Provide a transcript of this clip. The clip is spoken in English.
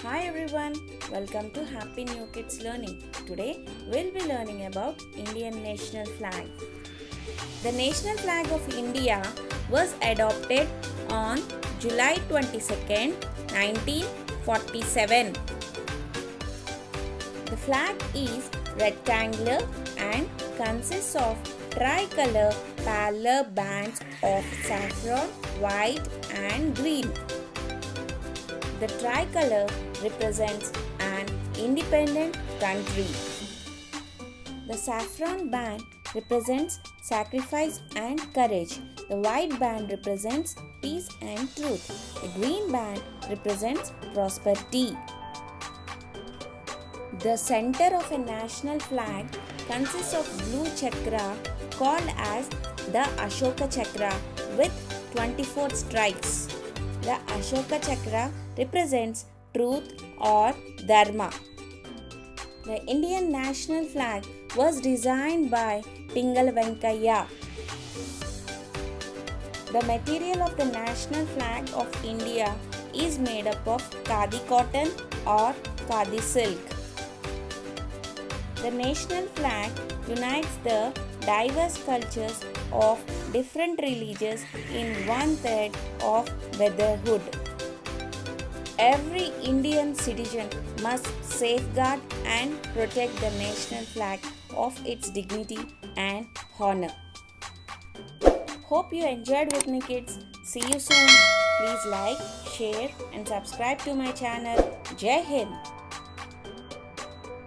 Hi everyone, welcome to Happynewkidslearning. Today we'll be learning about Indian national flag. The national flag of India was adopted on July 22nd, 1947. The flag is rectangular and consists of tricolour parallel bands of saffron, white and green. The tricolour represents an independent country. The saffron band represents sacrifice and courage. The white band represents peace and truth. The green band represents prosperity. The center of a national flag consists of blue chakra called as the Ashoka chakra with 24 stripes. The Ashoka chakra represents truth or dharma. The Indian national flag was designed by Pingal Venkaiah. The material of the national flag of India is made up of khadi cotton or khadi silk. The national flag unites the diverse cultures of different religions in one thread of brotherhood. Every Indian citizen must safeguard and protect the national flag of its dignity and honor. Hope you enjoyed with me, kids. See you soon. Please like, share and subscribe to my channel. Jai Hind.